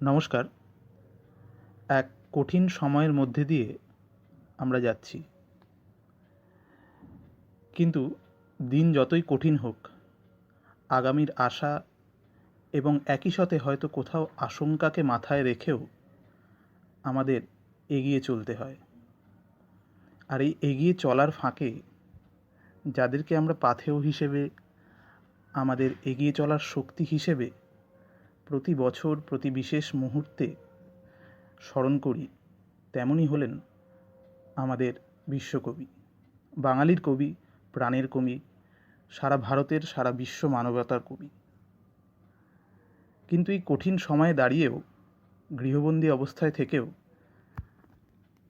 নমস্কার। এক কঠিন সময়ের মধ্যে দিয়ে আমরা যাচ্ছি, কিন্তু দিন যতই কঠিন হোক, আগামীর আশা এবং একই সাথে হয়তো কোথাও আশঙ্কাকে মাথায় রেখেও আমাদের এগিয়ে চলতে হয়। আর এই এগিয়ে চলার ফাঁকে যাদেরকে আমরা পাথেয় হিসেবে, আমাদের এগিয়ে চলার শক্তি হিসেবে প্রতি বছর প্রতি বিশেষ মুহূর্তে স্মরণ করি, তেমনই হলেন আমাদের বিশ্বকবি, বাঙালির কবি, প্রাণের কবি, সারা ভারতের, সারা বিশ্ব মানবতার কবি। কিন্তু এই কঠিন সময়ে দাঁড়িয়েও, গৃহবন্দী অবস্থায় থেকেও,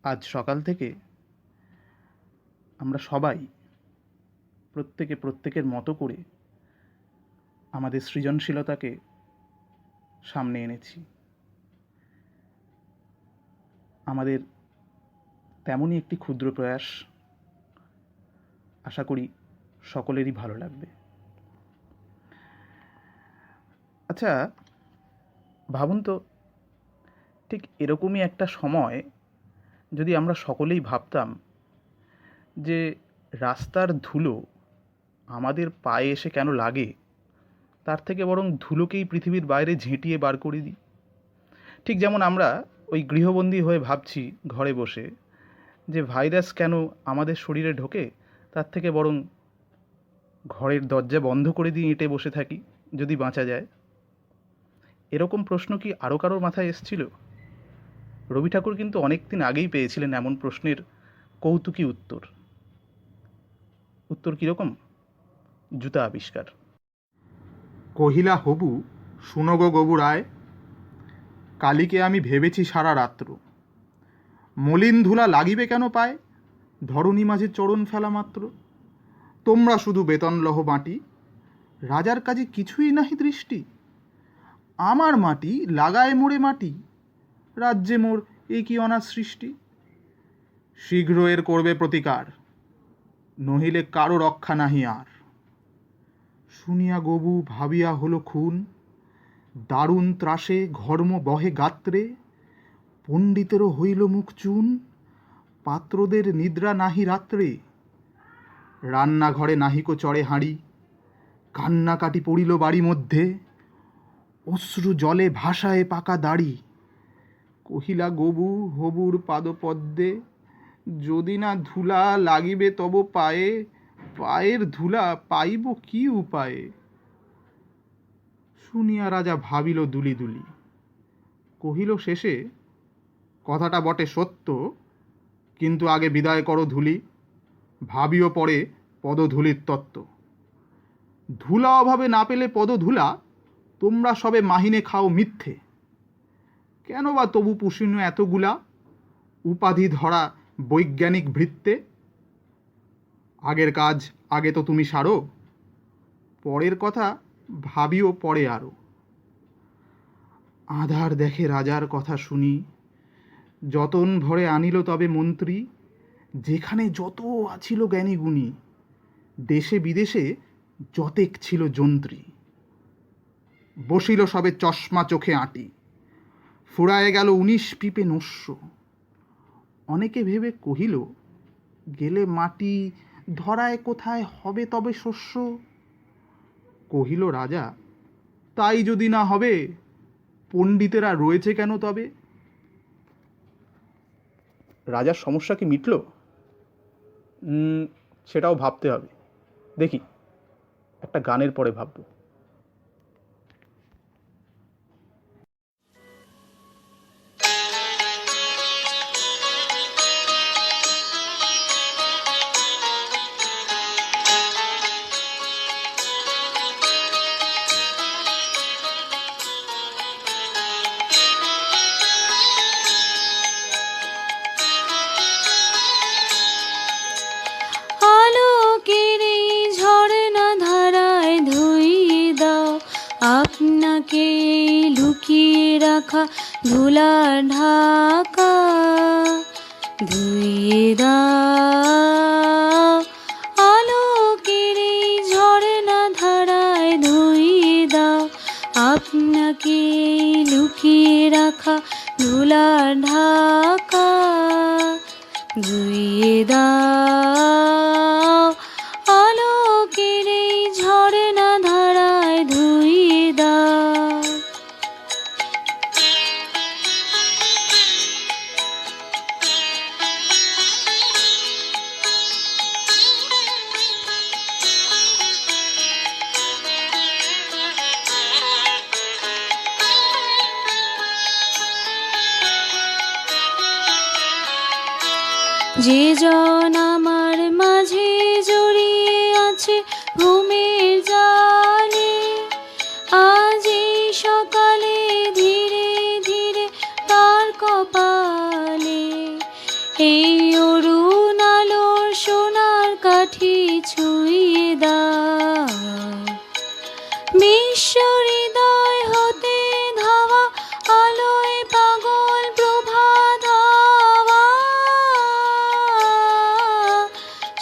আজ সকাল থেকে আমরা সবাই প্রত্যেকের মতো করে আমাদের সৃজনশীলতাকে সামনে এনেছি। আমাদের তেমনই একটি ক্ষুদ্র প্রয়াস, আশা করি সকলেরই ভালো লাগবে। আচ্ছা, ভাবুন তো, ঠিক এরকমই একটা সময় যদি আমরা সকলেই ভাবতাম যে রাস্তার ধুলো আমাদের পায়ে এসে কেন লাগে, তার থেকে বরং ধুলোকেই পৃথিবীর বাইরে ঝেঁটিয়ে বার করে দিই। ঠিক যেমন আমরা ওই গৃহবন্দী হয়ে ভাবছি ঘরে বসে যে ভাইরাস কেন আমাদের শরীরে ঢোকে, তার থেকে বরং ঘরের দরজা বন্ধ করে দিয়ে এঁটে বসে থাকি যদি বাঁচা যায়। এরকম প্রশ্ন কি আরও কারোর মাথায় এসেছিল? রবি ঠাকুর কিন্তু অনেক দিন আগেই পেয়েছিলেন এমন প্রশ্নের কৌতুকী উত্তর। উত্তর কীরকম? জুতা আবিষ্কার। কহিলা হবু, শুনো গো গবু রায়, কালিকে আমি ভেবেছি সারা রাত্র। মলিন ধুলা লাগিবে কেন পায়, ধরণী মাঝে চরণ ফেলা মাত্র। তোমরা শুধু বেতন লহ মাটি, রাজার কাজে কিছুই নাহি দৃষ্টি। আমার মাটি লাগায় মোড়ে মাটি, রাজ্যে মোর এ কি অনার সৃষ্টি। শীঘ্র এর করবে প্রতিকার, নহিলে কারো রক্ষা নাহি আর। শুনিয়া গবু ভাবিয়া হলো খুন, দারুণ ত্রাসে ঘর্ম বহে গাত্রে। পণ্ডিতেরও হইল মুখ চুন, পাত্রদের নিদ্রা নাহি রাত্রে। রান্নাঘরে নাহিকো চড়ে হাঁড়ি, কান্নাকাটি পড়িল বাড়ি মধ্যে। অশ্রু জলে ভাসায় পাকা দাড়ি, কহিলা গবু হবুর পাদপদ্মে। যদি না ধুলা লাগিবে তব পায়ে, পায়ের ধুলা পাইব কি উপায়ে। শুনিয়া রাজা ভাবিল দুলি দুলি, কহিল শেষে, কথাটা বটে সত্য, কিন্তু আগে বিদায় করো ধুলি, ভাবিও পরে পদধূলির তত্ত্ব। ধুলা অভাবে না পেলে পদধূলা, তোমরা সবে মাহিনে খাও মিথ্যে। কেন বা তবু পুষিন এতগুলা, উপাধি ধরা বৈজ্ঞানিক ভৃত্যে। আগের কাজ আগে তো তুমি সারো, পরের কথা ভাবিও পরে আরো। আধার দেখে রাজার কথা শুনি, যতন ভরে আনিল তবে মন্ত্রী। যেখানে যত আছিল জ্ঞানী গুণী, দেশে বিদেশে যতেক ছিল যন্ত্রী। বসিল সবে চশমা চোখে আঁটি, ফুরায়ে গেল 19 পিপে নস্য। অনেকে ভেবে কহিল, গেলে মাটি ধরায় কোথায় হবে তবে শস্য। কহিল রাজা, তাই যদি না হবে, পণ্ডিতেরা রয়েছে কেন তবে। রাজার সমস্যা কি মিটল? সেটাও ভাবতে হবে। দেখি, একটা গানের পরে ভাববো। আপনাকে লুকিয়ে রাখা ধুলার ঢাকা ধুইয়ে দাও। আলোকের এই ঝর্ণা ধারায় ধুইয়ে দাও, আপনাকে লুকিয়ে রাখা রাখা ধুলার ঢাকা ধুইয়ে দাও আলোকের এই ঝরনা ধারায় ধুইয়ে দাও। যে জন আমার মাঝে জড়িয়ে আছে ঘুমের জালে, আজ এই সকালে ধীরে ধীরে তার কপালে এই অরুণ আলোর সোনার কাঠি ছুঁয়ে দাও। বিশ্ব হৃদয় হতে ধাওয়া আলোয় পাগল প্রভাত হাওয়া,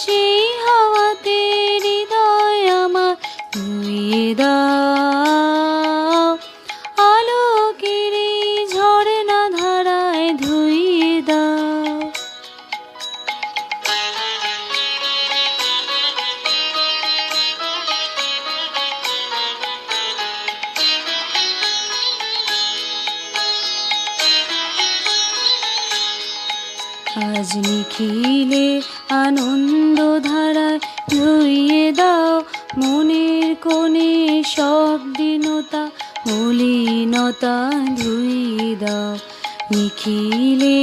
সেই হাওয়াতে হৃদয় আমার ধুইয়ে দাও আলোকের এই ঝরনা ধারায় ধুইয়ে দাও। আজ নিখিলে আনন্দ ধারায় ধুইয়ে দাও মনের কোণে সব দীনতা মলিনতা ধুইয়ে দাও। নিখিলে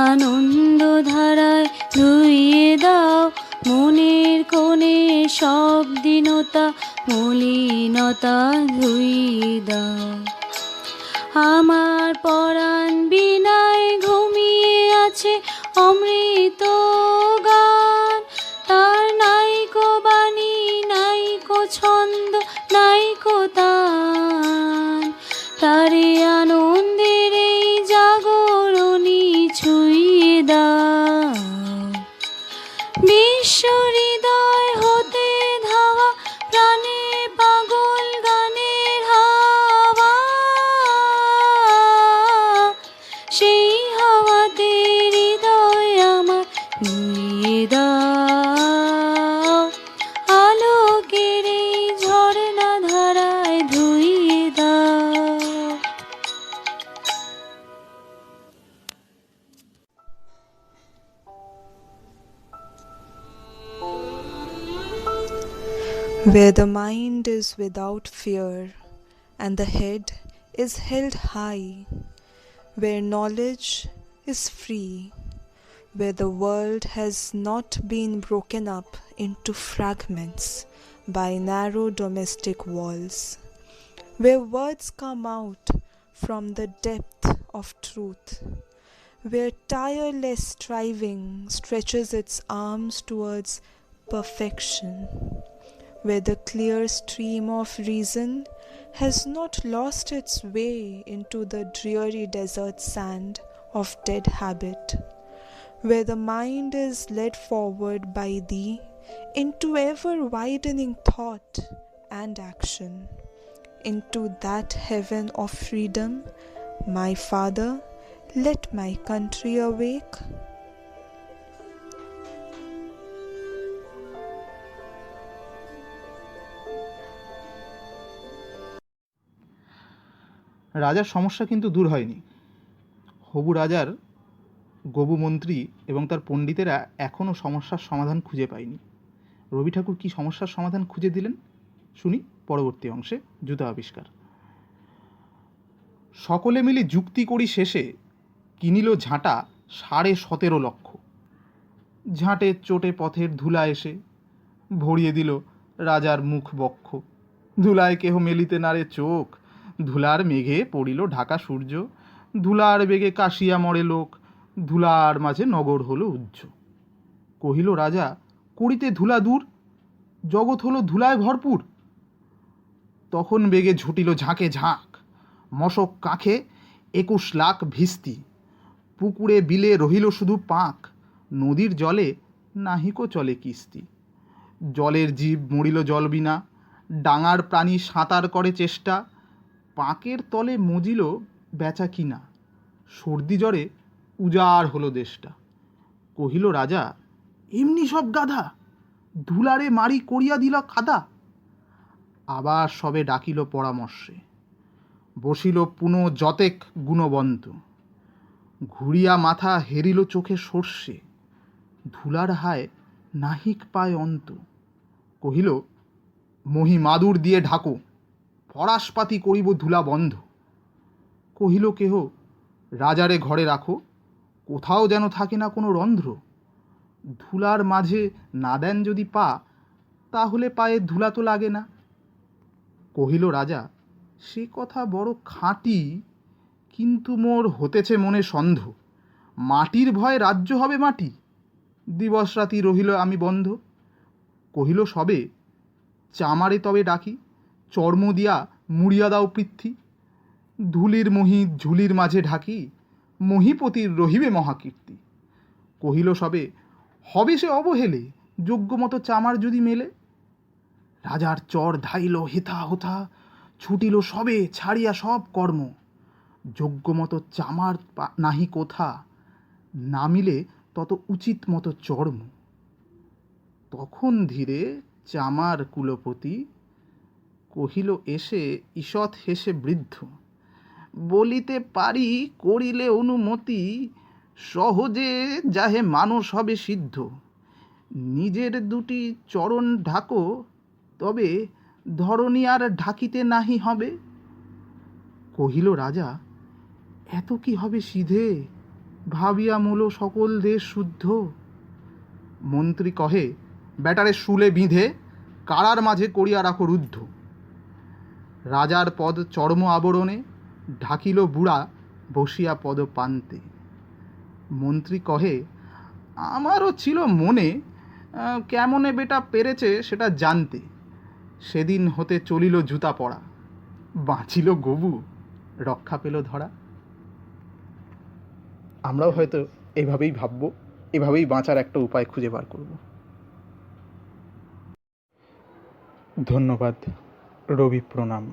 আনন্দ ধারায় ধুইয়ে দাও মনের কোণে সব দীনতা মলিনতা ধুইয়ে দাও। আমার পরাণ বিনায় ঘুমিয়ে আছে অমৃত গান, তার নাইকো বাণী নাইকো ছন্দ নাইকো তান, তারে আনন্দের এই জাগরণী ছুঁয়ে দাও। বিশ্ব হৃদয় হতে ধাওয়া প্রাণে পাগল গানের হাওয়া, সেই হাওয়াতে হৃদয় আমার ধুইয়ে দাও আলোকের এই ঝরনা ধারায় ধুইয়ে দাও। Where the mind is without fear and the head is held high, where knowledge is free, where the world has not been broken up into fragments by narrow domestic walls, where words come out from the depth of truth, where tireless striving stretches its arms towards perfection, where the clear stream of reason has not lost its way into the dreary desert sand of dead habit, where the mind is led forward by thee into ever-widening thought and action, into that heaven of freedom, my Father, let my country awake. রাজার সমস্যা কিন্তু দূর হয়নি। হবু রাজার গবু মন্ত্রী এবং তার পণ্ডিতেরা এখনও সমস্যার সমাধান খুঁজে পায়নি। রবি ঠাকুর কী সমস্যার সমাধান খুঁজে দিলেন শুনি পরবর্তী অংশে জুতা আবিষ্কার। সকলে মিলে যুক্তি করি শেষে কিনিল ঝাঁটা 17.5 লক্ষ। ঝাঁটের চোটে পথের ধুলা এসে ভরিয়ে দিল রাজার মুখ বক্ষ। ধুলায় কেহ মেলিতে নারে চোখ, ধুলার মেঘে পড়িল ঢাকা সূর্য। ধুলার বেগে কাশিয়া মরে লোক, ধুলার মাঝে নগর হলো উজ্জ। কহিল রাজা করিতে ধুলা দূর, জগৎ হলো ধুলায় ভরপুর। তখন বেগে ঝুটিল ঝাঁকে ঝাঁক, মশক কাঁখে 21 লাখ ভিস্তি। পুকুরে বিলে রহিল শুধু পাঁক, নদীর জলে নাহিকো চলে কিস্তি। জলের জীব মরিল জল বিনা, ডাঙার প্রাণী সাঁতার করে চেষ্টা। পাঁকের তলে মজিল বেচা কিনা, সর্দি জ্বরে উজাড় হলো দেশটা। কহিল রাজা, এমনি সব গাধা, ধুলারে মারি করিয়া দিল কাদা। আবার সবে ডাকিল পরামর্শে, বসিল পুনঃ যতেক গুণবন্ত। ঘুরিয়া মাথা হেরিল চোখে সর্ষে, ধুলার হায় নাহিক পায় অন্ত। কহিল, মহি মাদুর দিয়ে ঢাকো, ফরাসপাতি করিব ধুলা বন্ধ। কহিল কেহ, রাজারে ঘরে রাখো, কোথাও যেন থাকে না কোনো রন্ধ্র। ধুলার মাঝে না দেন যদি পা, তাহলে পায়ে ধুলা তো লাগে না। কহিল রাজা, সে কথা বড় খাঁটি, কিন্তু মোর হতেছে মনে সন্দেহ। মাটির ভয়ে রাজ্য হবে মাটি, দিবস রাতি রহিল আমি বন্ধ। কহিল সবে, চামারে তবে ডাকি, চর্ম দিয়া মুড়িয়া দাও পৃথ্বী। ধুলির মহি ঝুলির মাঝে ঢাকি, মহিপতির রহিবে মহাকীর্তি। কহিল সবে, হবে সে অবহেলে, যোগ্য মতো চামার যদি মেলে। রাজার চর ধাইল হেথা হোথা, ছুটিল সবে ছাড়িয়া সব কর্ম। যোগ্য মতো চামার নাহি কোথা, না মিলে তত উচিত মতো চর্ম। তখন ধীরে চামার কুলপতি কহিল এসে ঈষৎ হেসে বৃদ্ধ, বলিতে পারি করিলে অনুমতি, সহজে যাহে মানুষ হবে সিদ্ধ। নিজের দুটি চরণ ঢাকো, তবে ধরণী আর ঢাকিতে নাহি হবে। কহিল রাজা, এত কি হবে সিধে, ভাবিয়া মূল সকল দেশ শুদ্ধ। মন্ত্রী কহে, ব্যাটারে শুলে বিঁধে কারার মাঝে করিয়া রাখো রুদ্ধ। রাজার পদ চর্ম আবরণে ঢাকিল বুড়া বসিয়া পদ পান্তে। মন্ত্রী কহে, আমারও ছিল মনে, কেমনে বেটা পেরেছে সেটা জানতে। সেদিন হতে চলিল জুতা পড়া, বাঁচিল গবু, রক্ষা পেল ধরা। আমরাও হয়তো এভাবেই ভাববো, এভাবেই বাঁচার একটা উপায় খুঁজে বার করব। ধন্যবাদ। রবি প্রণাম।